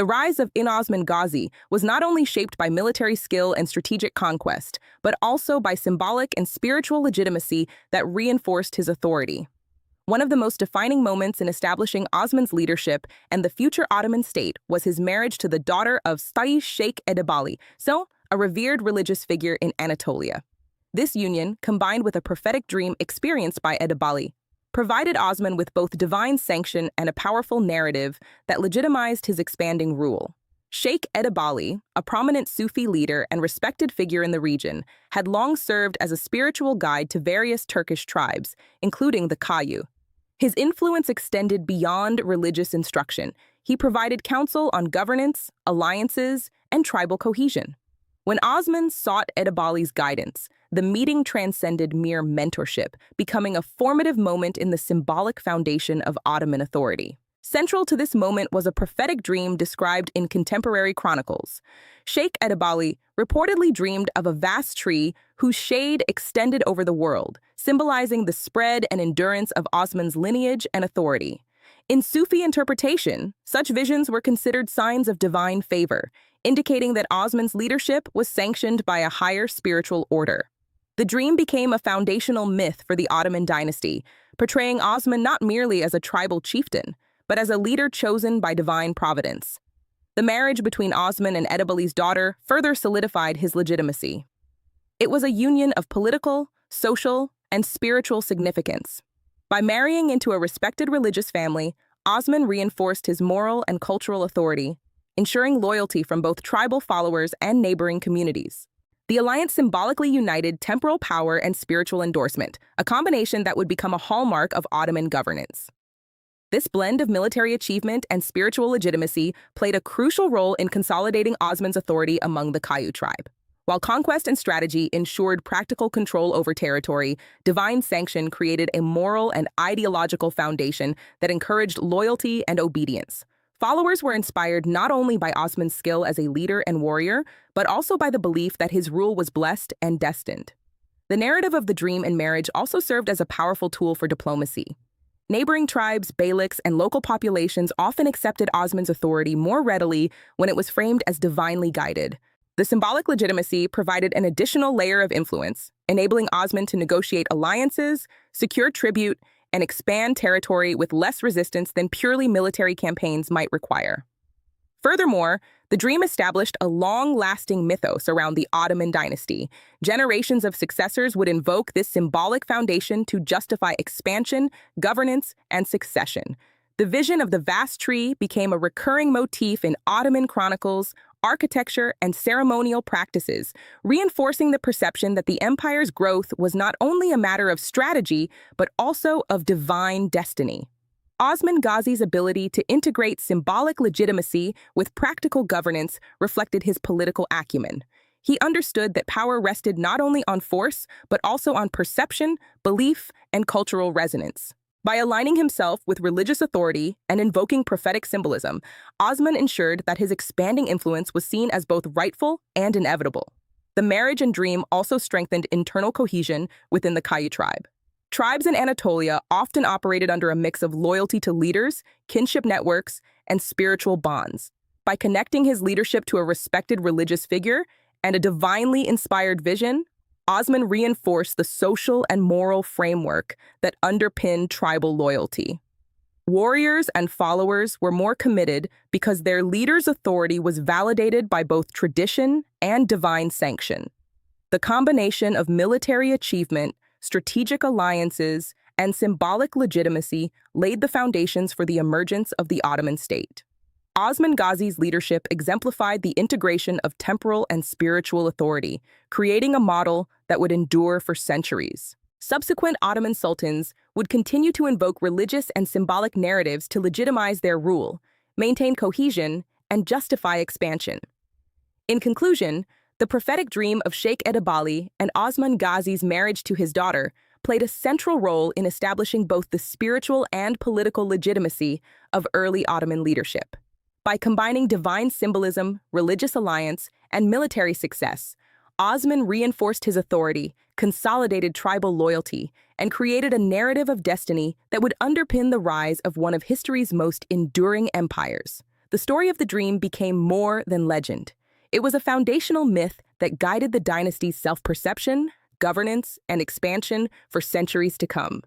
The rise of Osman Ghazi was not only shaped by military skill and strategic conquest, but also by symbolic and spiritual legitimacy that reinforced his authority. One of the most defining moments in establishing Osman's leadership and the future Ottoman state was his marriage to the daughter of Sheikh Edebali, a revered religious figure in Anatolia. This union, combined with a prophetic dream experienced by Edebali, provided Osman with both divine sanction and a powerful narrative that legitimized his expanding rule. Sheikh Edebali, a prominent Sufi leader and respected figure in the region, had long served as a spiritual guide to various Turkish tribes, including the Kayu. His influence extended beyond religious instruction. He provided counsel on governance, alliances, and tribal cohesion. When Osman sought Edebali's guidance, the meeting transcended mere mentorship, becoming a formative moment in the symbolic foundation of Ottoman authority. Central to this moment was a prophetic dream described in contemporary chronicles. Sheikh Edebali reportedly dreamed of a vast tree whose shade extended over the world, symbolizing the spread and endurance of Osman's lineage and authority. In Sufi interpretation, such visions were considered signs of divine favor, indicating that Osman's leadership was sanctioned by a higher spiritual order. The dream became a foundational myth for the Ottoman dynasty, portraying Osman not merely as a tribal chieftain, but as a leader chosen by divine providence. The marriage between Osman and Edebali's daughter further solidified his legitimacy. It was a union of political, social, and spiritual significance. By marrying into a respected religious family, Osman reinforced his moral and cultural authority, ensuring loyalty from both tribal followers and neighboring communities. The alliance symbolically united temporal power and spiritual endorsement, a combination that would become a hallmark of Ottoman governance. This blend of military achievement and spiritual legitimacy played a crucial role in consolidating Osman's authority among the Kayu tribe. While conquest and strategy ensured practical control over territory, divine sanction created a moral and ideological foundation that encouraged loyalty and obedience. Followers were inspired not only by Osman's skill as a leader and warrior, but also by the belief that his rule was blessed and destined. The narrative of the dream and marriage also served as a powerful tool for diplomacy. Neighboring tribes, beyliks, and local populations often accepted Osman's authority more readily when it was framed as divinely guided. The symbolic legitimacy provided an additional layer of influence, enabling Osman to negotiate alliances, secure tribute, and expand territory with less resistance than purely military campaigns might require. Furthermore, the dream established a long-lasting mythos around the Ottoman dynasty. Generations of successors would invoke this symbolic foundation to justify expansion, governance, and succession. The vision of the vast tree became a recurring motif in Ottoman chronicles, architecture, and ceremonial practices, reinforcing the perception that the empire's growth was not only a matter of strategy, but also of divine destiny. Osman Ghazi's ability to integrate symbolic legitimacy with practical governance reflected his political acumen. He understood that power rested not only on force, but also on perception, belief, and cultural resonance. By aligning himself with religious authority and invoking prophetic symbolism, Osman ensured that his expanding influence was seen as both rightful and inevitable. The marriage and dream also strengthened internal cohesion within the Kayu tribe. Tribes in Anatolia often operated under a mix of loyalty to leaders, kinship networks, and spiritual bonds. By connecting his leadership to a respected religious figure and a divinely inspired vision, Osman reinforced the social and moral framework that underpinned tribal loyalty. Warriors and followers were more committed because their leader's authority was validated by both tradition and divine sanction. The combination of military achievement, strategic alliances, and symbolic legitimacy laid the foundations for the emergence of the Ottoman state. Osman Ghazi's leadership exemplified the integration of temporal and spiritual authority, creating a model that would endure for centuries. Subsequent Ottoman sultans would continue to invoke religious and symbolic narratives to legitimize their rule, maintain cohesion, and justify expansion. In conclusion, the prophetic dream of Sheikh Edebali and Osman Ghazi's marriage to his daughter played a central role in establishing both the spiritual and political legitimacy of early Ottoman leadership. By combining divine symbolism, religious alliance, and military success, Osman reinforced his authority, consolidated tribal loyalty, and created a narrative of destiny that would underpin the rise of one of history's most enduring empires, the story of the dream became more than legend. It was a foundational myth that guided the dynasty's self-perception, governance, and expansion for centuries to come.